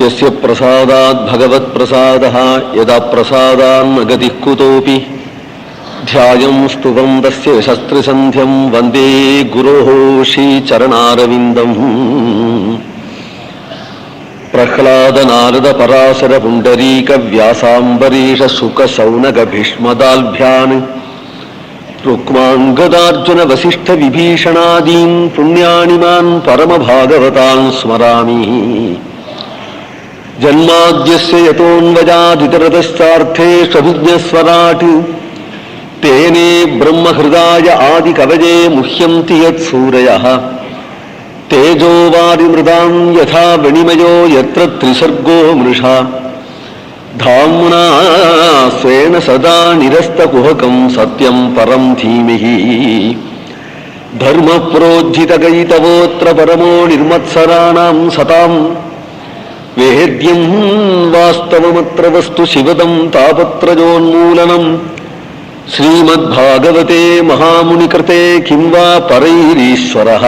यस्य प्रसादात् भगवत्प्रसादः यदा प्रसादान्न गतिः कुतोऽपि ध्यायं स्तुवं तस्य शस्त्रिसन्ध्यं वन्दे गुरोः श्रीचरणारविन्दम् प्रह्लाद नारद पराशर पुण्डरीक व्यासाम्बरीश शुक शौनक भीष्मदाल्भ्यान् रुक्माङ्गदार्जुन वसिष्ठ विभीषणादीन् पुण्यानिमान् परमभागवतान् स्मरामि। जन्माद्यस्य यतोऽन्वयादितरतश्चार्थेष्वभिज्ञस्वराट् तेने ब्रह्महृदाय आदिकवये मुह्यन्ति यत्सूरयः तेजो वारिमृदां यथा वणिमयो यत्र त्रिसर्गो मृषा धाम्ना स्वेन सदा निरस्तकुहकं सत्यं परं धीमहि धर्मप्रोज्झितगैतवोऽत्र परमो निर्मत्सराणां सतां वेद्यं वास्तवमत्र वस्तु शिवदं तापत्रयोन्मूलनं श्रीमद्भागवते महामुनिकृते किं वा परैरीश्वरः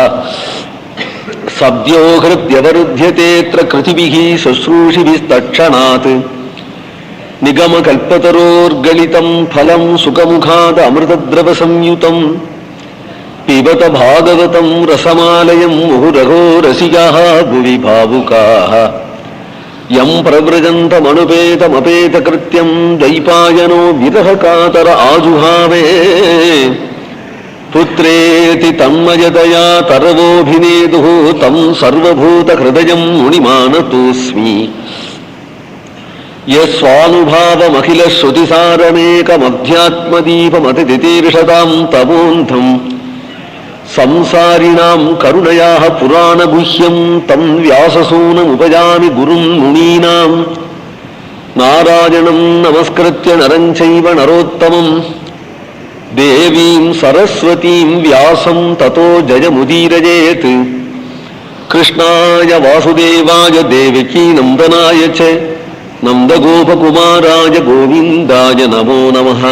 सद्यो हृद्यवरुध्यतेऽत्र कृतिभिः शुश्रूषिभिस्तत्क्षणात् निगमकल्पतरोर्गलितं फलं सुखमुखाद अमृतद्रवसंयुतं पिबत भागवतं रसमालयं मुहुरहो रसिकाः भुवि भावुकाः यं प्रव्रजन्तमनुपेतमपेतकृत्यं द्वैपायनो विरहकातर आजुहावे पुत्रेति तन्मयतया तरवोऽभिनेदुः तं सर्वभूतहृदयं मुनिमानतोऽस्मि यस्वानुभावमखिलश्रुतिसारमेकमध्यात्मदीपमतिदितीर्षतां तमोऽन्धं संसारिणां करुणयाः पुराणगुह्यं तं व्याससूनमुपयामि गुरुं मुनीनां नारायणं नमस्कृत्य नरं चैव नरोत्तमं देवीं सरस्वतीं व्यासं ततो जयमुदीरयेत्। कृष्णाय वासुदेवाय देवकी नन्दनाय च नन्दगोपकुमाराय गोविन्दाय नमो नमः।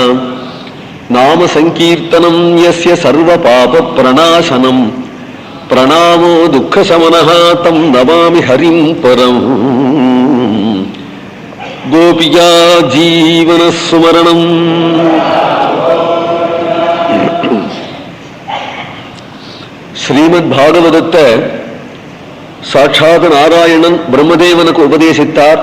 नाम संकीर्तनं यस्य सर्वपापप्रणाशनं प्रणामो दुःखशमनः तं नमामि हरिं परम्। गोपिका जीवनस्मरणम् ஸ்ரீமத்பாகவதத்தை சாட்சாத் நாராயணன் பிரம்மதேவனுக்கு உபதேசித்தார்,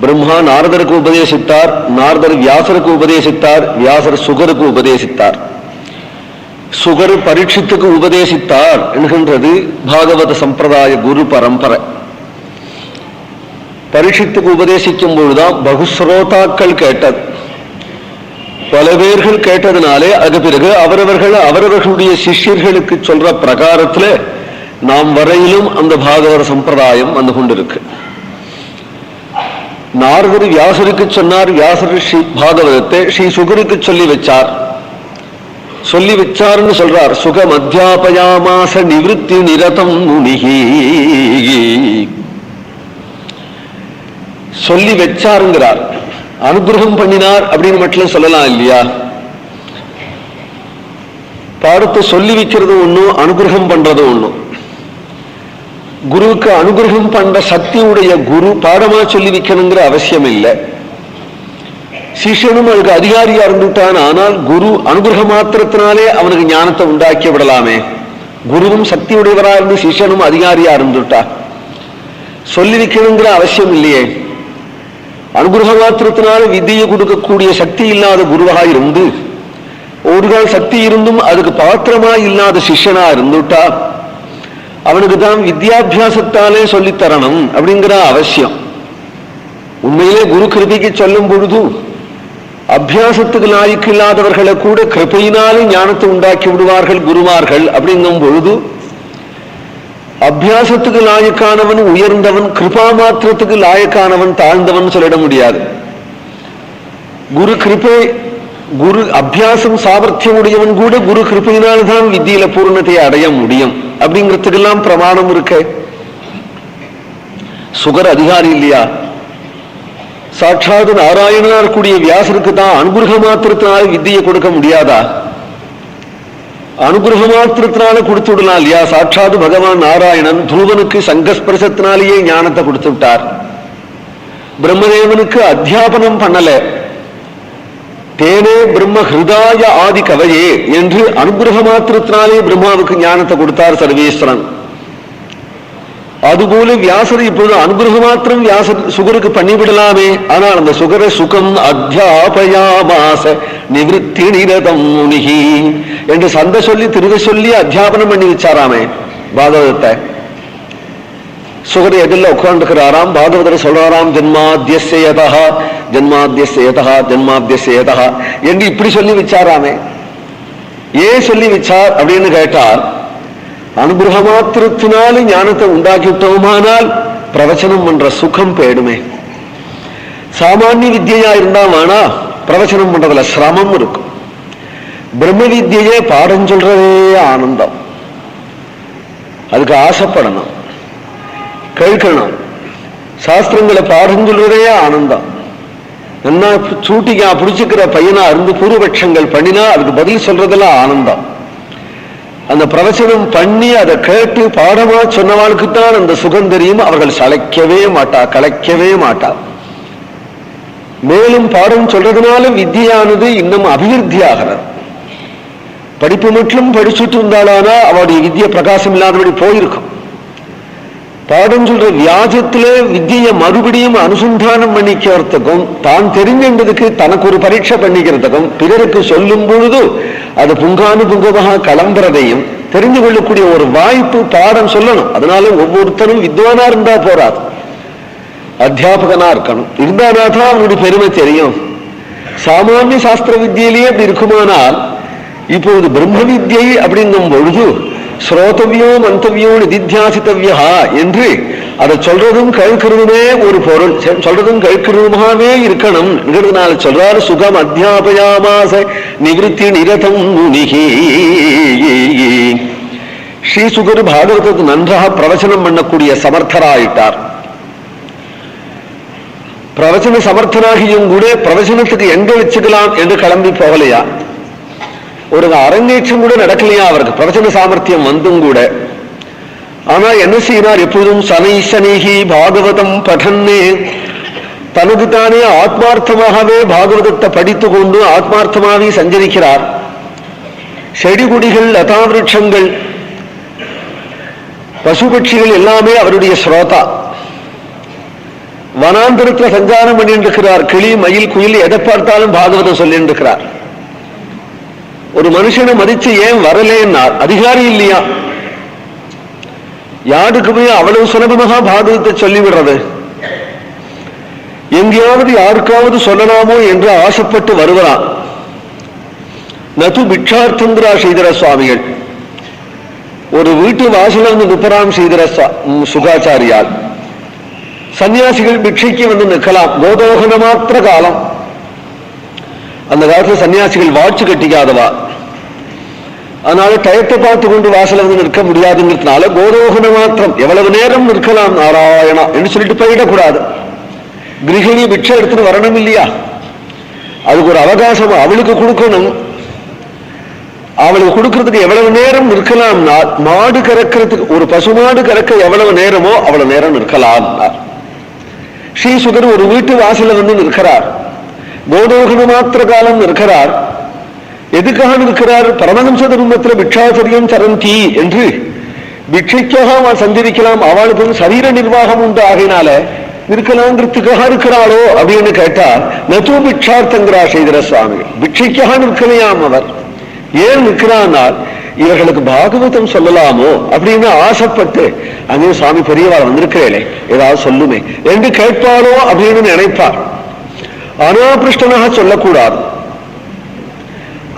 பிரம்மா நாரதருக்கு உபதேசித்தார், நாரதர் வியாசருக்கு உபதேசித்தார், வியாசர் சுகருக்கு உபதேசித்தார், சுகர் பரீட்சித்துக்கு உபதேசித்தார் என்கின்றது பாகவத சம்பிரதாய குரு பரம்பரை. பரீட்சித்துக்கு உபதேசிக்கும் பொழுதுதான் பகுஸ்ரோதாக்கள் கேட்டது. பல பேர்கள் கேட்டதுனாலே அது பிறகு அவரவர்களுடைய சிஷ்யர்களுக்கு சொல்ற பிரகாரத்துல நாம் வரையிலும் அந்த பாகவத சம்பிரதாயம் வந்து கொண்டிருக்கு. நாரதர் வியாசருக்கு சொன்னார், வியாசர் ஸ்ரீ பாகவதத்தை ஸ்ரீ சுகருக்கு சொல்லி வச்சார்னு சொல்றார். சுகம் அத்தியாபயாமாச நிவிருத்தி நிரதம் முனிகி சொல்லி வச்சாருங்கிறார். அனுகிரகம் பண்ணினார் அப்படின்னு மட்டும் சொல்லலாம் இல்லையா? பாடத்தை சொல்லி வைக்கிறது ஒண்ணும், அனுகிரகம் பண்றது ஒண்ணும். குருவுக்கு அனுகிரகம் பண்ற சக்தி உடைய குரு பாடமா சொல்லி வைக்கணுங்கிற அவசியம் இல்லை. சிஷ்யனும் அதுக்கு அதிகாரியா இருந்துட்டான். ஆனால் குரு அனுகிரக மாத்திரத்தினாலே அவனுக்கு ஞானத்தை உண்டாக்கி விடலாமே. குருவும் சக்தி உடையவரா இருந்து சிஷ்யனும் அதிகாரியா இருந்துட்டா சொல்லி வைக்கணுங்கிற அவசியம் இல்லையே. அனுகிரக மாத்திரத்தினால வித்தியை கொடுக்கக்கூடிய சக்தி இல்லாத குருவா இருந்து, ஒரு கால சக்தி இருந்தும் அதுக்கு பாத்திரமா இல்லாத சிஷ்யனா இருந்துட்டா அவனுக்கு தான் வித்யாபியாசத்தாலே சொல்லித்தரணும் அப்படிங்கிற அவசியம். உண்மையிலே குரு கிருபைக்கு சொல்லும் பொழுது அபியாசத்துக்கு லாய்க்கு இல்லாதவர்களை கூட கிருபையினாலே ஞானத்தை உண்டாக்கி விடுவார்கள் குருமார்கள். அப்படிங்கும் பொழுது அபியாசத்துக்கு லாயக்கானவன் உயர்ந்தவன், கிருபா மாத்திரத்துக்கு லாயக்கானவன் தாழ்ந்தவன் சொல்லிட முடியாது. குரு கிருபை, குரு அபியாசம் சாமர்த்தியம் உடையவன் கூட குரு கிருபையினால்தான் வித்தியில பூர்ணத்தை அடைய முடியும் அப்படிங்கிறதுக்கெல்லாம் பிரமாணம் இருக்க. சுகர் அதிகாரி இல்லையா? சாட்சாத் நாராயணனார் கூடிய வியாசருக்கு தான் அனுகிரக மாத்திரத்தினால் வித்தியை கொடுக்க முடியாதா? அனுகிரக மாத்திரத்தினால கொடுத்து விடலாம் இல்லையா? சாட்சாத் பகவான் நாராயணன் துருவனுக்கு சங்கஸ்பரிசத்தினாலேயே ஞானத்தை கொடுத்து விட்டார். பிரம்மதேவனுக்கு அத்தியாபனம் பண்ணல. தேனே பிரம்ம ஹிருதாய ஆதி கவையே என்று அனுகிரக மாத்திரத்தினாலே பிரம்மாவுக்கு ஞானத்தை கொடுத்தார் சர்வேஸ்வரன். அதுபோல வியாசர் இப்பொழுது அனுகிரக மாத்திரம் வியாசர் சுகருக்கு பண்ணிவிடலாமே. ஆனால் அந்த சுகர சுகம் அத்தியாபயாமாச நிவிருத்தி நிரதம் முனிகி என்று சந்த சொல்லி திருக சொல்லி அத்தியாபனம் பண்ணி வச்சாராமே பாகவதத்தை. சுகர் எதில் உட்கார்ந்துக்கிறாராம். பாகவதர் சொல்றாராம், ஜன்மாத்தியசேதா ஜன்மாத்தியசேதா ஜன்மாத்தியசேதா என்று இப்படி சொல்லி வச்சாராமே. ஏன் சொல்லி வச்சார் அப்படின்னு கேட்டார், அனுகிரக மாத்திரத்தினால ஞானத்தை உண்டாக்கிட்டோமானால் பிரவச்சனம் பண்ற சுகம் போயிடுமே. சாமானிய வித்தியா இருந்தா வேணா பிரவச்சனம் பண்றதுல சிரமம் இருக்கும். பிரம்ம வித்தியே பாடம் சொல்றதே ஆனந்தம். அதுக்கு ஆசைப்படணும், கேட்கணும். சாஸ்திரங்களை பாடம் சொல்றதே ஆனந்தம். என்ன சூட்டிக்கா பிடிச்சுக்கிற பையனா இருந்து பூர்வபட்சங்கள் பண்ணினா அதுக்கு பதில் சொல்றதெல்லாம் ஆனந்தம். அந்த பிரவச்சனம் பண்ணி அதை கேட்டு பாடமா சொன்னவாளுக்குத்தான் அந்த சுகம் தெரியும். அவர்கள் சளைக்கவே மாட்டா, கலைக்கவே மாட்டா. மேலும் பாடம் சொல்றதுனால வித்தியானது இன்னும் அபிவிருத்தி ஆகிறது. படிப்பு மட்டும் படிச்சுட்டு இருந்தாலானா அவருடைய வித்தியை பிரகாசம் இல்லாதபடி போயிருக்கும். பாடம் சொல்ற வியாஜத்துல வித்தியை மறுபடியும் அனுசந்தானம் பண்ணிக்கிறதுக்கும் தான் தெரிஞ்சதுக்கு தனக்கு ஒரு பரீட்சை பண்ணிக்கிறதுக்கும் பிறருக்கு சொல்லும் பொழுது அது புங்கானுபுங்கமாக கிளம்புறதையும் தெரிந்து கொள்ளக்கூடிய ஒரு வாய்ப்பு பாடம் சொல்லணும். அதனால ஒவ்வொருத்தரும் வித்வானா இருந்தா போறாது, அத்தியாபகனா இருக்கணும். இருந்தானா தான் அவனுடைய பெருமை தெரியும். சாமானிய சாஸ்திர வித்தியிலேயே அப்படி இருக்குமானால் இப்போது பிரம்ம வித்தியை அப்படிங்கும் பொழுது ஸ்ரோதவியோ மந்தவியோ நிதித்தியாசித்தவியா என்று அதை சொல்றதும் கேட்கிறதுமே ஒரு பொருள், சொல்றதும் கேட்கிறதுமாவே இருக்கணும். சொல்றாரு சுகம் அத்தியாபயாமாச நிவிருத்தி நிரதம் முனிகி. ஸ்ரீ சுகர் பாகவதத்துக்கு நன்றாக பிரவச்சனம் பண்ணக்கூடிய சமர்த்தராயிட்டார். பிரவச்சன சமர்த்தனாகியும் கூட பிரவச்சனத்துக்கு எங்க வச்சுக்கலாம் என்று கிளம்பி போகலையா? ஒரு அரங்கேற்றம் கூட நடக்கலையா அவருக்கு? பிரவச்சன சாமர்த்தியம் வந்தும் கூட. ஆனா என்ன செய்யறார்? எப்பொழுதும் சனை சனிகி பாகவதம் படன்னே தனது தானே ஆத்மார்த்தமாகவே பாகவதத்தை படித்து கொண்டு ஆத்மார்த்தமாகவே சஞ்சரிக்கிறார். செடி கொடிகள், லதாவிருட்சங்கள், பசுபட்சிகள் எல்லாமே அவருடைய ஸ்ரோதா. வனாந்தரத்தில் சஞ்சாரம் பண்ணிட்டு இருக்கிறார். கிளி, மயில், குயில் எதை பார்த்தாலும் பாகவதம் சொல்லிட்டு இருக்கிறார். ஒரு மனுஷனை மதிச்சு ஏன் வரலேன்னார், அதிகாரி இல்லையா? யாருக்கு போய் அவ்வளவு சுலபமாக பாகவதத்தை சொல்லிவிடுறது? எங்கேயாவது யாருக்காவது சொல்லலாமோ என்று ஆசைப்பட்டு வருவரான். நது பிக்ஷார்த்தந்திரா ஸ்ரீதர சுவாமிகள் ஒரு வீட்டு வாசல வந்து நிற்பராம் ஸ்ரீதர சுகாச்சாரியால். சன்னியாசிகள் பிக்ஷைக்கு வந்து நிற்கலாம், கோதோகன மாத்திர காலம். அந்த காலத்துல சன்னியாசிகள் வாட்சு கட்டிக்காதவா, அதனால டயத்தை பார்த்து கொண்டு வாசல வந்து நிற்க முடியாதுங்கிறதுனால கோதோகன மாத்திரம் எவ்வளவு நேரம் நிற்கலாம் நாராயணா என்று சொல்லிட்டு போயிடக்கூடாது. கிரகிணி பிக்ஷை எடுத்துட்டு வரணும் இல்லையா? அதுக்கு ஒரு அவகாசம் அவளுக்கு கொடுக்கணும். அவளுக்கு கொடுக்கறதுக்கு எவ்வளவு நேரம் நிற்கலாம்னா, மாடு கறக்கிறதுக்கு ஒரு பசுமாடு கறக்க எவ்வளவு நேரமோ அவ்வளவு நேரம் நிற்கலாம். ஸ்ரீ சுகர் ஒரு வீட்டு வாசல வந்து நிற்கிறார். கோதோகன மாத்திர காலம் நிற்கிறார். எதுக்காக நிற்கிறார்? பரமஹம்ச தர்மத்தில் பிக்ஷாச்சரியம் சரந்தி என்று பிக்ஷைக்காக அவள் சஞ்சரிக்கலாம். அவளுக்கு சரீர நிர்வாகம் உண்டு, ஆகினால நிற்கலாங்கிறதுக்காக இருக்கிறாளோ அப்படின்னு கேட்டால் நது பிக்ஷார்த்தங்கிறா ஸ்ரீதர சுவாமிகள். பிக்ஷைக்காக நிற்கலையாம் அவர். ஏன் நிற்கிறானால் இவர்களுக்கு பாகவதம் சொல்லலாமோ அப்படின்னு ஆசைப்பட்டு அங்கே சுவாமி பெரியவாள் வந்திருக்கிறேளே ஏதாவது சொல்லுமே என்று கேட்பாளோ அப்படின்னு நினைப்பார். அனாபிருஷ்டனாக சொல்லக்கூடாது.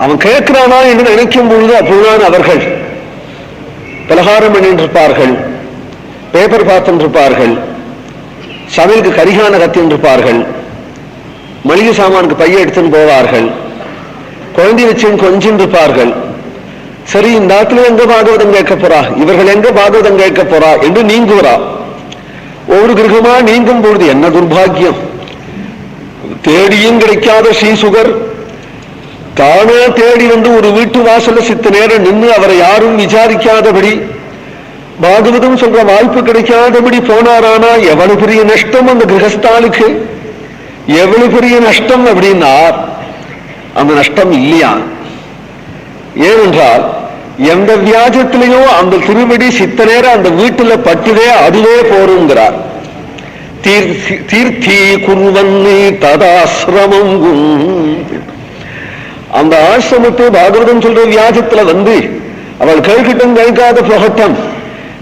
அவன் கேட்கிறானா என்று நினைக்கும் பொழுது அப்பொழுதுதான் அவர்கள் பலகாரம் பண்ணின்றிருப்பார்கள், பேப்பர் பார்த்துருப்பார்கள், சமையலுக்கு கரிகான கத்தின்றிருப்பார்கள், மளிகை சாமானுக்கு பைய எடுத்துன்னு போவார்கள், குழந்தை வச்சு கொஞ்சம் இருப்பார்கள். சரி, இந்த இடத்துல எங்க பாகவதம் கேட்க போறா, இவர்கள் எங்க பாகவதம் கேட்க போறா என்று நீங்குகிறா. ஒவ்வொரு கிரகமா நீங்கும் பொழுது என்ன துர்பாகியம்! தேடியும் கிடைக்காத ஸ்ரீசுகர் தானே தேடி வந்து ஒரு வீட்டு வாசல்ல சித்த நேரம் நின்று அவரை யாரும் விசாரிக்காதபடி பாகவதம் சொல்ற வாய்ப்பு கிடைக்காதபடி போனாரானா எவ்வளவு பெரிய நஷ்டம் அந்த கிரகஸ்தானுக்கு, எவ்வளவு பெரிய நஷ்டம் அப்படின்னா அந்த நஷ்டம் இல்லையா? ஏனென்றால் எந்த வியாஜத்திலேயோ அந்த திருவடி சித்த நேரம் அந்த வீட்டுல பட்டுவே அதுவே போருங்கிறார். தீர்த்தி குருவன்னி ததாசிரமம். அந்த ஆசிரமத்தை பாகவதம் சொல்ற வியாஜத்துல வந்து அவள் கேட்கட்டும் கேட்காத போகட்டும்,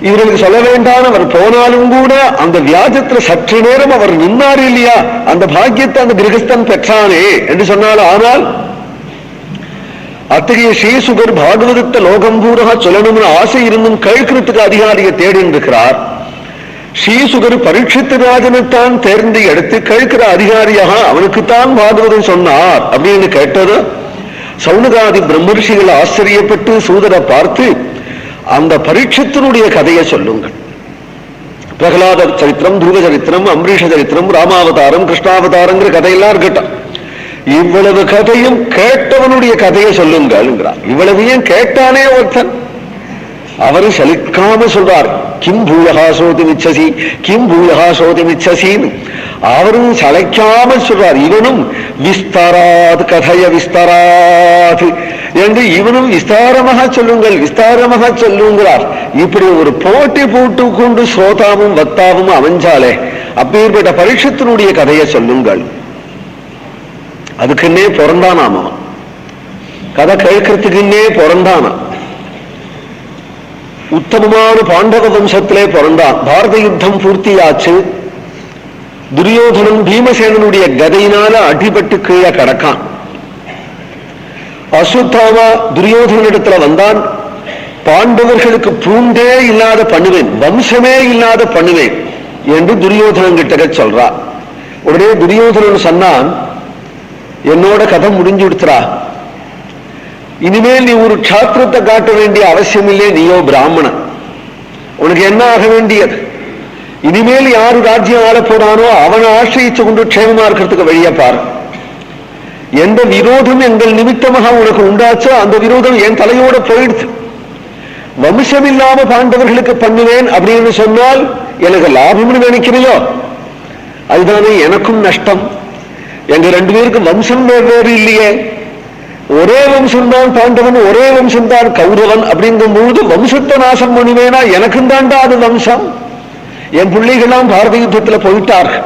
இவர்களுக்கு சொல்ல வேண்டாம். அவர் போனாலும் கூட அந்த வியாஜத்துல சற்று நேரம் அவர் நின்னார் இல்லையா, அந்த பாக்கியத்தை அந்த கிரகஸ்தன் பெற்றானே என்று சொன்னால், ஆனால் அத்தகைய ஸ்ரீசுகர் பாகவதத்தை லோகம் பூரா சொல்லணும்னு ஆசை இருந்தும் கேட்கிறதுக்கு அதிகாரியை தேடி இருக்கிறார். ஸ்ரீசுகர் பரீட்சித்து ராஜனைத்தான் தேர்ந்து எடுத்து கேட்கிற அதிகாரியாக அவனுக்குத்தான் பாகவதம் சொன்னார் அப்படின்னு கேட்டது. சௌனகாதி பிரம்மர்ஷிகள் ஆச்சரியப்பட்டு சூதரை பார்த்து அந்த பரீட்சித்தினுடைய கதையை சொல்லுங்கள். பிரகலாத சரித்திரம், துருவ சரித்திரம், அம்பரீஷ சரித்திரம், ராமாவதாரம், கிருஷ்ணாவதாரங்கிற கதையெல்லாம் இருக்கட்டும், இவ்வளவு கதையும் கேட்டவனுடைய கதையை சொல்லுங்கள். இவ்வளவையும் கேட்டானே ஒருத்தன், அவரு சலிக்காம சொல்றார், கிம் பூயகா சோதி மிச்சசி, கிம் பூயகா சோதி மிச்சசின்னு அவரும் சளைக்காம சொல்றார். இவனும் விஸ்தாராத் கதைய விஸ்தாராத் என்று இவனும் விஸ்தாரமாக சொல்லுங்கள், விஸ்தாரமாக சொல்லுங்கிறார். இப்படி ஒரு போட்டி போட்டு கொண்டு ஸ்ரோதாவும் வக்தாவும் அமைஞ்சாலே அப்பேற்பட்ட பரீட்சத்தினுடைய கதையை சொல்லுங்கள். அதுக்குன்னே பிறந்தானாமா, கதை கேட்கறதுக்குன்னே பிறந்தானா. உத்தமமான பாண்டவ வம்சத்திலே பிறந்தான். பாரத யுத்தம் பூர்த்தியாச்சு. துரியோதனன் பீமசேனனுடைய கதையினால அடிபட்டு கீழே கிடக்கான். அஸ்வத்தாமா துரியோதனிடத்துல வந்தான். பாண்டவர்களுக்கு பூண்டே இல்லாத பண்ணுவேன், வம்சமே இல்லாத பண்ணுவேன் என்று துரியோதனன் கிட்ட சொல்றா. உடனே துரியோதனன் சொன்னான், என்னோட கதை முடிஞ்சு விடுத்துறா, இனிமேல் நீ ஒரு க்ஷாத்திரத்தை காட்ட வேண்டிய அவசியம் இல்லை, நீயோ பிராமணன், உனக்கு என்ன ஆக வேண்டியது? இனிமேல் யாரு ராஜ்யம் ஆள போறானோ அவனை ஆசிரியிச்சு கொண்டு க்ஷேமமா இருக்கிறதுக்கு வழியா பாரு. எந்த விரோதம் எங்கள் நிமித்தமாக உனக்கு உண்டாச்சோ அந்த விரோதம் என் தலையோட போயிடுச்சு. வம்சம் இல்லாம பாண்டவர்களுக்கு பண்ணுவேன் அப்படின்னு சொன்னால் எனக்கு லாபம்னு நினைக்கிறையோ, அதுதானே எனக்கும் நஷ்டம். எங்க ரெண்டு பேருக்கும் வம்சம் வேறு இல்லையே, ஒரே வம்சம்தான் பாண்டவன், ஒரே வம்சம்தான் கௌரவன். அப்படிங்கும் பொழுது வம்சத்தை நாசம் பண்ணுவேனா எனக்கும் தாண்டா அது வம்சம். என் பிள்ளைகள்லாம் பாரத யுத்தத்தில் போயிட்டார்கள்.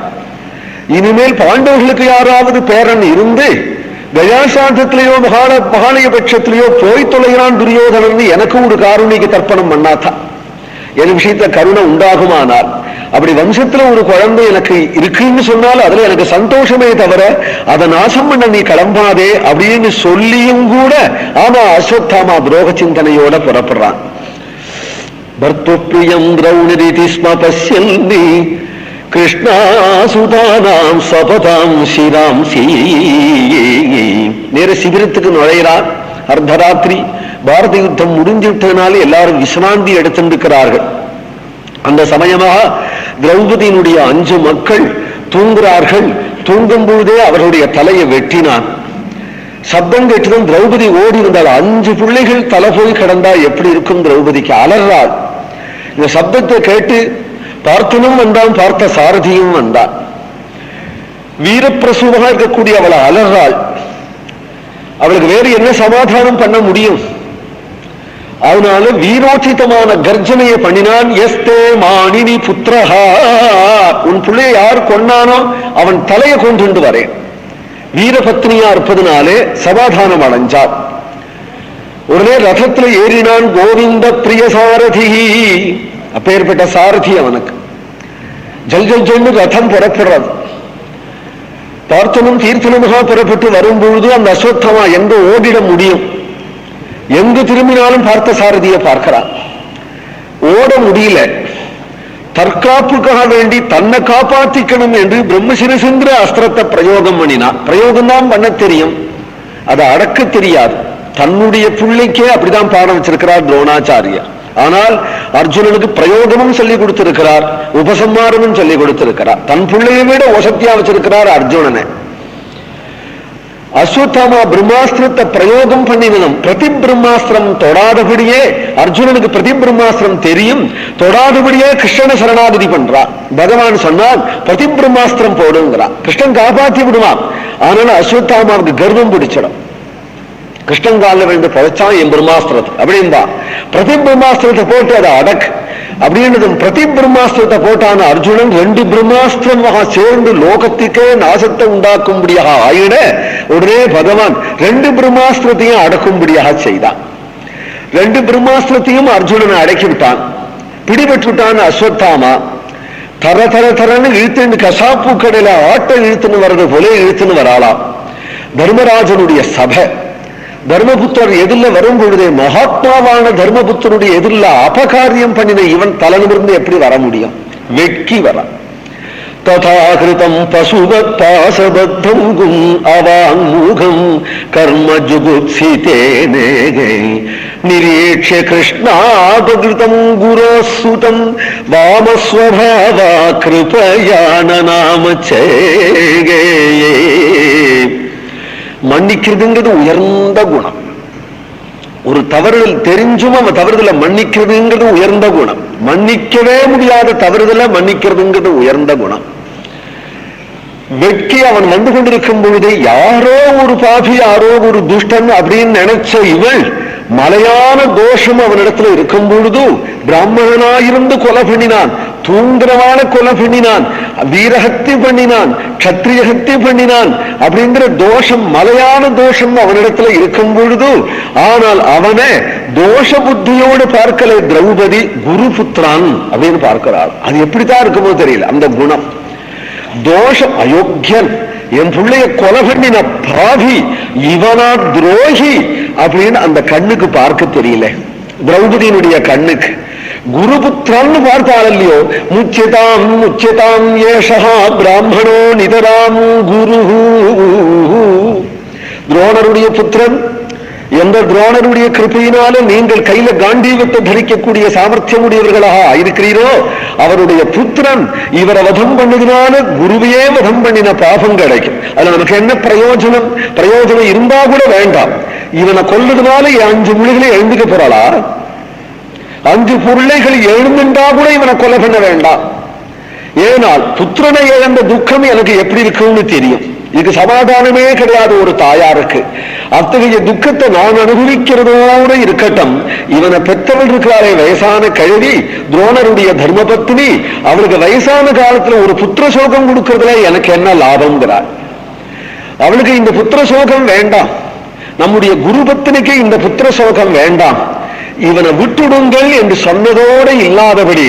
இனிமேல் பாண்டவர்களுக்கு யாராவது பேரன் இருந்து கயாசாந்தத்திலேயோ மகாலய பட்சத்திலேயோ போய் தொலைகிறான் துரியோதனன், எனக்கு ஒரு காருணிக்கு தர்ப்பணம் பண்ணாதான் என் விஷயத்துல கருணை உண்டாகுமானால், அப்படி வம்சத்துல ஒரு குழந்தை எனக்கு இருக்குன்னு சொன்னால் அதுல எனக்கு சந்தோஷமே தவிர அதை நாசம் பண்ண நீ கிளம்பாதே அப்படின்னு சொல்லியும் கூட ஆமா அஸ்வத்தாமா துரோக சிந்தனையோட புறப்படுறான். பர்த்துப்பிரியம் திரௌணதி ஸ்ம பசியந்தி கிருஷ்ணாசுதானாம் சபதாம் ஸ்ரீராம் சீ. நேர சிபிரத்துக்கு நுழைகிறார். அர்த்தராத்திரி பாரத யுத்தம் முடிஞ்சிட்டதுனால எல்லாரும் விசிராந்தி எடுத்திருக்கிறார்கள். அந்த சமயமாக திரௌபதியினுடைய 5 மக்கள் தூங்குகிறார்கள். தூங்கும் பொழுதே அவர்களுடைய தலையை வெட்டினான். சப்தம் கேட்டதும் திரௌபதி ஓடி இருந்தால் 5 பிள்ளைகள் தலை போய் கிடந்தா எப்படி இருக்கும்? திரௌபதிக்கு அலறாள். இந்த சப்தத்தை கேட்டு பார்த்தனும் வந்தான், பார்த்த சாரதியும் வந்தான். வீரப்பிரசவமாக இருக்கக்கூடிய அவளை அலறாள். அவளுக்கு வேறு என்ன சமாதானம் பண்ண முடியும்? அதனால வீரோச்சிதமான கர்ஜனையை பண்ணினான். எஸ்தே மாணினி புத்திரஹா, உன் பிள்ளைய யார் கொண்டானோ அவன் தலையை கொண்டு வரேன். வீரபத்னியா இருப்பதனாலே சமாதானம் அடைஞ்சார். உடனே ரதத்தில் ஏறினான். கோவிந்த பிரிய சாரதி, அப்பேற்பட்ட சாரதி அவனுக்கு. ஜல் ஜல் ஜென்று ரதம் புறப்படுறது. பார்த்தனும் தீர்த்தனமாக புறப்பட்டு வரும்பொழுது அந்த அஸ்வத்தமா எங்க ஓடிட முடியும்? எங்கு திரும்பினாலும் பார்த்த சாரதியை பார்க்கிறான். ஓட முடியல. தற்காப்புக்காக வேண்டி தன்னை காப்பாற்றிக்கணும் என்று பிரம்மசிரசுங்கிற அஸ்திரத்தை பிரயோகம் பண்ணினான். பிரயோகம் தான் பண்ண தெரியும், அதை அடக்க தெரியாது. தன்னுடைய பிள்ளைக்கே அப்படிதான் பாடம் வச்சிருக்கிறார் துரோணாச்சாரியா. ஆனால் அர்ஜுனனுக்கு பிரயோகமும் சொல்லிக் கொடுத்திருக்கிறார், உபசம்மாரமும் சொல்லிக் கொடுத்திருக்கிறார். தன் பிள்ளையை விட ஒசத்தியா வச்சிருக்கிறார் அர்ஜுனனை. அஸ்வத்தாமா பிரம்மாஸ்திரத்தை பிரயோகம் பண்ணினதும் பிரதி பிரம்மாஸ்திரம் தொடாதபடியே அர்ஜுனனுக்கு பிரதி பிரம்மாஸ்திரம் தெரியும், தொடாதபடியே கிருஷ்ணனை சரணாகதி பண்றான். பகவான் சொன்னான் பிரதி பிரம்மாஸ்திரம் போடுங்கிறான். கிருஷ்ணன் காப்பாற்றி விடுவான். ஆனாலும் அஸ்வத்தாமாவுக்கு கர்வம் பிடிச்சிடும். கிருஷ்ணன் காலில் விழுந்து பழைச்சான் என் பிரம்மாஸ்திரத்தை அப்படின்பா. பிரதி பிரம்மாஸ்திரத்தை போட்டு அதை அடக்கு அப்படின்றதும் பிரதி பிரம்மாஸ்திரத்தை போட்டான அர்ஜுனன் 2 பிரம்மாஸ்திரமாக சேர்ந்து லோகத்துக்கே நாசத்தை உண்டாக்கும்படியாக ஆயிட உடனே பகவான் 2 பிரம்மாஸ்திரத்தையும் அடக்கும்படியாக செய்தான். 2 பிரம்மாஸ்திரத்தையும் அர்ஜுனனை அடக்கிவிட்டான். பிடிபட்டுவிட்டான் அஸ்வத்தாமா. தர தர தரன்னு இழுத்துன்னு கசாப்பு கடையில ஆட்டை இழுத்துன்னு வர்றது போல இழுத்துன்னு வராளாம். தர்மராஜனுடைய சபை. தர்மபுத்தர் எதிரில் வரும் பொழுதே மகாத்மாவான தர்மபுத்தருடைய எதிரில் அபகாரியம் பண்ணின இவன் தலைநிமிர்ந்து எப்படி வர முடியும்? வெட்கி வர. ததாகிருதம் பசுவத் பாசபத்தம் கும் அவாங்முகம் கர்ம ஜுகுப்சிதேனே நிரீக்ஷ்ய கிருஷ்ணாபகிருதம் குரோசுதம் வாமஸ்வபாவா கிருபயானநாமச்சே. மன்னிக்கிறதுங்கிறது உயர்ந்த குணம். ஒரு தவறுதல் தெரிஞ்சும் அவன் தவறுதலை மன்னிக்கிறதுங்கிறது உயர்ந்த குணம். மன்னிக்கவே முடியாத தவறுதலை மன்னிக்கிறதுங்கிறது உயர்ந்த குணம். வெட்கி அவன் வந்து கொண்டிருக்கும் பொழுது யாரோ ஒரு பாபி, யாரோ ஒரு துஷ்டன் அப்படின்னு நினைச்ச இவள் மலையான தோஷம் அவனிடத்துல இருக்கும் பொழுது பிராமணனாயிருந்து கொலை பண்ணினான், தூந்திரமான கொலை பண்ணினான், வீரஹத்தி பண்ணினான், கத்திரியஹத்தி பண்ணினான் அப்படிங்கிற தோஷம், மலையான தோஷம் அவனிடத்துல இருக்கும் பொழுது ஆனால் அவனை தோஷ புத்தியோடு பார்க்கல திரௌபதி, குரு புத்திரான் அப்படின்னு பார்க்கிறாள். அது எப்படித்தான் இருக்குமோ தெரியல அந்த குணம். தோஷம் அயோக்கியன், என் பிள்ளைய கொலை பண்ணின பாவி, இவனா துரோகி அப்படின்னு அந்த கண்ணுக்கு பார்க்க தெரியல திரௌபதியினுடைய கண்ணுக்கு. குருபுத்திரன்னு பார்த்தால் இல்லையோ, முச்சிதாம் முச்சிதாம் ஏஷா பிராமணோ நிதராம் குரு. துரோணருடைய புத்திரன், எந்த துரோணருடைய கிருபையினாலும் நீங்கள் கையில காண்டீவத்தை தரிக்கக்கூடிய சாமர்த்தியம் உடையவர்களாக இருக்கிறீரோ அவருடைய புத்திரன். இவரை வதம் பண்ணதுனால குருவையே வதம் பண்ணின பாபம் கிடைக்கும். அதுல நமக்கு என்ன பிரயோஜனம்? பிரயோஜனம் இருந்தா கூட வேண்டாம். இவனை கொல்லுறதுனால 5 முள்ளைகளை எழுந்துக்க போறாளா? 5 பொருளைகள் எழுந்துண்டா கூட இவனை கொலை பண்ண வேண்டாம். ஏனால் புத்திரனை இழந்த துக்கம் எனக்கு எப்படி இருக்குன்னு தெரியும். இதுக்கு சமாதானமே கிடையாது ஒரு தாயாருக்கு. அத்தகைய துக்கத்தை நான் அனுபவிக்கிறதோடு இருக்கட்டும், இவனை பெற்றவள் இருக்கிறாரே வயசான கழுவி, துரோணருடைய தர்மபத்னி, அவளுக்கு வயசான காலத்துல ஒரு புத்திர சோகம் கொடுக்கறதுல எனக்கு என்ன லாபம்ங்கிறார். அவளுக்கு இந்த புத்திர சோகம் வேண்டாம், நம்முடைய குரு பத்னிக்கு இந்த புத்திர சோகம் வேண்டாம், இவனை விட்டுடுங்கள் என்று சொன்னதோடு இல்லாதபடி.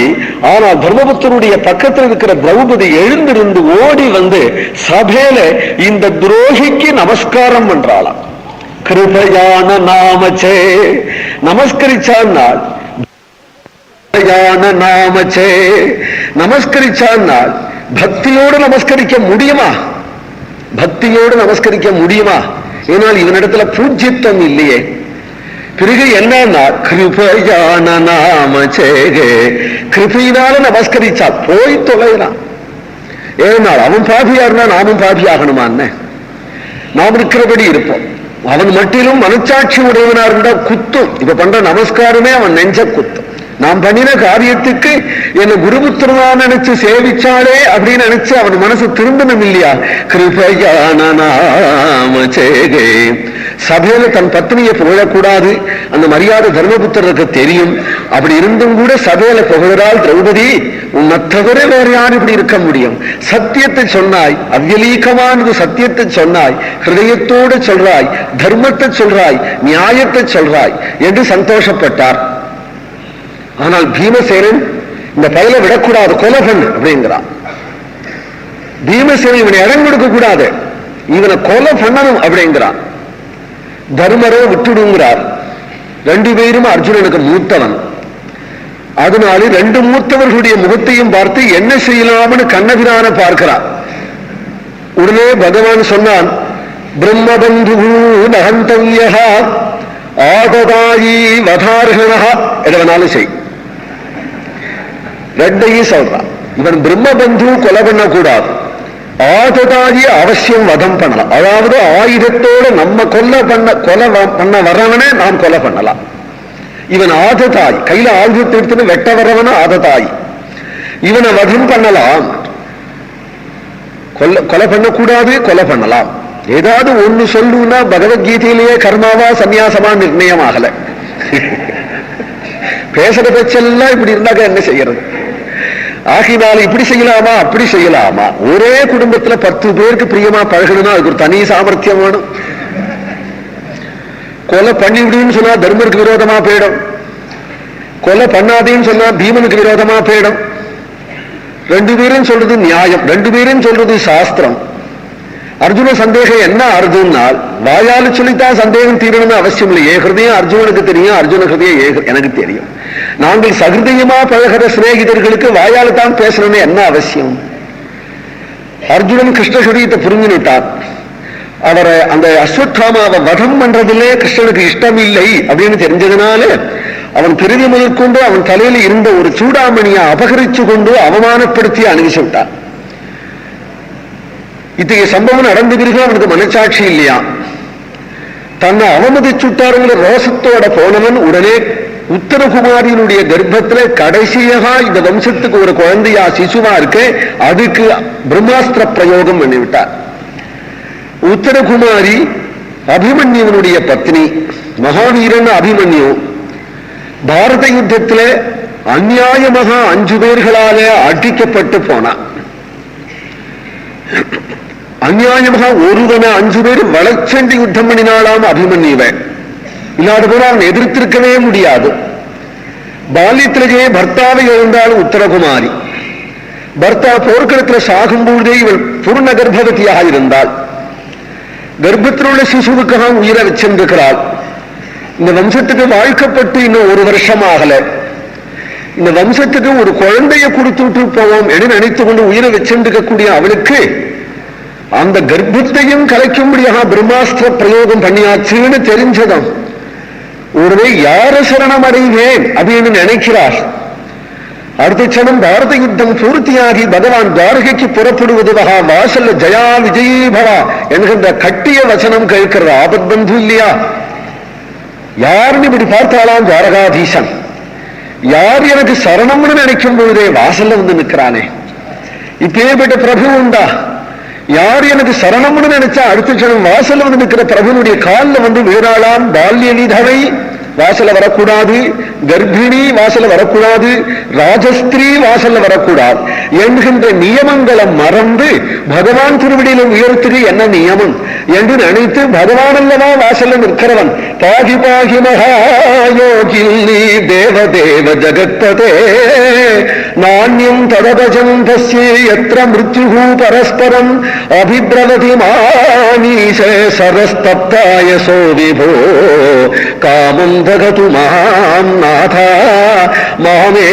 ஆனால் தர்மபுத்தருடைய பக்கத்தில் இருக்கிற திரௌபதி எழுந்திருந்து ஓடி வந்து சபையில இந்த துரோகிக்கு நமஸ்காரம் பண்றாளாம். கிருபையான நாமச்சே நமஸ்கரிச்சால் நாமச்சே நமஸ்கரிச்சால் பக்தியோடு நமஸ்கரிக்க முடியுமா? பக்தியோடு நமஸ்கரிக்க முடியுமா? ஏனால் இவனிடத்துல பூஜ்யத்துவம் இல்லையே. பிறகு என்னன்னா கிருபையான நாமச்சேகே, கிருபையினால நமஸ்கரிச்சா போய் தொலைறான். ஏனால் அவன் பாபியாருனா நாமும் பாபியாகணுமான்னு நாம் இருக்கிறபடி இருப்போம். அவன் மட்டிலும் மனச்சாட்சி உடையவனா இருந்தா குத்தும். இப்ப பண்ற நமஸ்காரமே அவன் நெஞ்ச குத்தும். நாம் பண்ணின காரியத்துக்கு என்ன குருபுத்திரனா நினைச்சு சேவிச்சாலே அப்படின்னு நினைச்சு அவன் மனசு திரும்பணும் இல்லையா? கிருபையான நாமச்சேகே. சபையில தன் பத்னியை புகழக்கூடாது, அந்த மரியாதை தர்மபுத்திரருக்கு தெரியும். அப்படி இருந்தும் கூட சபையில புகழால் திரௌபதி, உன்னை தவிர வேற யார் இப்படி இருக்க முடியும்? சத்தியத்தை சொன்னாய், அவ்யலீகமானது சத்தியத்தை சொன்னாய், ஹிருதயத்தோடு சொல்றாய், தர்மத்தை சொல்றாய், நியாயத்தை சொல்றாய் என்று சந்தோஷப்பட்டார். ஆனால் பீமசேனன் இந்த பயில விடக்கூடாது, கொலை பண்ணு அப்படிங்கிறான். பீமசேனன் இவனை இடம் கொடுக்க கூடாது, இவனை கொலை பண்ணணும் அப்படிங்கிறான். தர்மரோ விட்டுடுங்கிறார். 2 பேரும் அர்ஜுனனுக்கு மூத்தவன். அதனால 2 மூத்தவர்களுடைய முகத்தையும் பார்த்து என்ன செய்யலாம்னு கண்ணபிரான பார்க்கிறார். உடனே பகவான் சொன்னான், பிரம்மபந்து நகந்தவ்யா ஆததாயி வதார்ஹணா, எதனாலும் செய். 2ஐயும் சொல்றான். இவன் பிரம்மபந்து கொலை பண்ணக்கூடாது, ஆததாயி அவசியம் வதம் பண்ணலாம். அதாவது ஆயுதத்தோட நம்ம கொலை பண்ண வர்றவனே நாம் கொலை பண்ணலாம். இவன் ஆததாய், கையில ஆயுதத்தை எடுத்துன்னு வெட்ட வர்றவன ஆததாய், இவனை வதம் பண்ணலாம். கொலை பண்ணக்கூடாது, கொலை பண்ணலாம். ஏதாவது ஒண்ணு சொல்லுன்னா பகவத்கீதையிலேயே கர்மாவா சன்னியாசமா நிர்ணயம் ஆகல. பேசுற பேச்செல்லாம் இப்படி இருந்தாக்க என்ன செய்யறது? ஆகினால இப்படி செய்யலாமா அப்படி செய்யலாமா? ஒரே குடும்பத்துல 10 பேருக்கு பிரியமா பழகணும்னா அதுக்கு ஒரு தனி சாமர்த்தியம் வேணும். கொலை பண்ணிவிடுன்னு சொன்னா தர்மருக்கு விரோதமா போயிடும், கொலை பண்ணாதேன்னு சொன்னா பீமனுக்கு விரோதமா போயிடும். 2 பேரும் சொல்றது நியாயம், 2 பேரும் சொல்றது சாஸ்திரம். அர்ஜுன சந்தேகம் என்ன அர்ஜுனால் வாயால சொல்லித்தான் சந்தேகம் தீரணும்னு அவசியம் இல்லை. ஹிருதயம் அர்ஜுனனுக்கு தெரியும், அர்ஜுன ஹிருதயம் எனக்கு தெரியும். நாங்கள் சகிருதயமா பழகிற சிநேகிதர்களுக்கு வாயால தான் பேசணும்னு என்ன அவசியம்? அர்ஜுனன் கிருஷ்ண ஹிருதயத்தை புரிஞ்சுட்டான். அவரை அந்த அஸ்வத்தாமாவை வதம் பண்றதிலே கிருஷ்ணனுக்கு இஷ்டம் இல்லை அப்படின்னு தெரிஞ்சதுனால அவன் பிரிதி முதற்கொண்டு அவன் தலையில இருந்த ஒரு சூடாமணியை அபகரிச்சு கொண்டு அவமானப்படுத்தி அணுகிச்சு விட்டான். இத்தகைய சம்பவம் நடந்த பிறகு அவனுக்கு மனசாட்சி இல்லையா? தன்னை அவமதிச்சுட்டாருங்கிற ரோசத்தோட போனவன் உடனே உத்தரகுமாரியினுடைய கர்ப்பத்துல கடைசியாக இந்த வம்சத்துக்கு ஒரு குழந்தையா சிசுவா இருக்கு, அதுக்கு பிரம்மாஸ்திர பிரயோகம் பண்ணிவிட்டார். உத்தரகுமாரி அபிமன்யுவனுடைய பத்னி, மகாவீரன் அபிமன்யு பாரத யுத்தத்தில் அந்நியாயமாக 5 பேர்களாலே அடிக்கப்பட்டு போனான். அந்நியாயமாக ஒருவனை 5 பேர் வளச்சண்டி யுத்தம் பண்ணினாலாம் அபிமன்யுவன். இல்லாத போல அவன் எதிர்த்திருக்கவே முடியாது. பால்யத்திலேயே பர்த்தாவை எழுந்தாலும் உத்தரகுமாரி, பர்த்தா போர்க்களத்தில் சாகும்போதே இவள் பூர்ண கர்ப்பவதியாக இருந்தாள். கர்ப்பத்தில் உள்ள சிசுவுக்காக உயிரை வச்சிருக்கிறாள். இந்த வம்சத்துக்கு வாழ்க்கப்பட்டு இன்னும் 1 வருஷம் ஆகல. இந்த வம்சத்துக்கு ஒரு குழந்தைய கொடுத்துட்டு போவோம் என்று நினைத்து கொண்டு உயிரை வச்சிருக்கக்கூடிய அவளுக்கு அந்த கர்ப்பத்தையும் கலைக்கும்படியாக பிரம்மாஸ்திர பிரயோகம் பண்ணியாச்சுன்னு தெரிஞ்சதும் ஒருவே யார சரணம் அடைவேன் அப்படின்னு நினைக்கிறார். அடுத்த கணம் பாரத யுத்தம் பூர்த்தியாகி பகவான் துவாரகைக்கு புறப்படுவதுவகா வாசல்ல ஜயா விஜயீபவா என்கின்ற கட்டிய வசனம் கேட்கிறது. ஆபத் பந்து இல்லையா? யாருன்னு இப்படி பார்த்தாலாம் துவாரகாதீசன். யார் எனக்கு சரணம்னு நினைக்கும் பொழுதே வாசல்ல வந்து நிற்கிறானே, இப்பேற்பட்ட பிரபு உண்டா? யார் எனக்கு சரணம்னு நினைச்சா அடுத்த கணம் வாசல்ல வந்து நிற்கிற பிரபுனுடைய காலில் வந்து வீராளாம். பால்ய விதவை வாசல்ல வரக்கூடாது, கர்ப்பிணி வாசல்ல வரக்கூடாது, ராஜஸ்திரீ வாசல்ல வரக்கூடாது என்கின்ற நியமங்களை மறந்து பகவான் திருவடியில உயர்த்திரு என்ன நியமம் என்று நினைத்து பகவான் அல்லவா வாசல்ல நிற்கிறவன். பாகி பாகி மகாயோகி தேவ தேவ ஜகத்பதே நாண்யம் ததபஜம் பஸ்யே யத்ர மிருத்யுஹு பரஸ்பரம் அபிப்ரவதி மானீஷ சரஸ்தப்தாயசோ விபோ காமம் தகது மாம் நாதா மாமே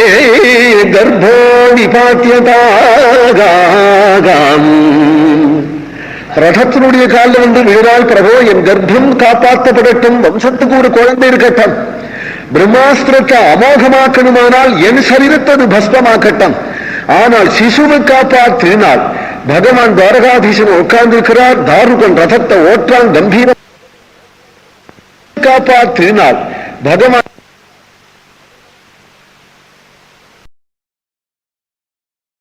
கர்ப்போ நிபாத்தியதாகாம். ரதத்தினுடைய காலில் வந்து விழுந்தால் பிரபோ என் கர்ப்பம் காப்பாற்றப்படட்டும், வம்சத்துக்கு ஒரு குழந்தை இருக்கட்டும், பிரம்மாஸ்திரத்தை அமோகமாக்கணுமானால் என் சரீரத்தை அது பஸ்மமாக்கட்டும், ஆனால் சிசுவை காப்பாற்றினால் பகவான் துவாரகாதீசன் உட்கார்ந்திருக்கிறார். தாருகன் ரதத்தை ஓற்றான், கம்பீரம் காப்பாற்றினால் பகவான்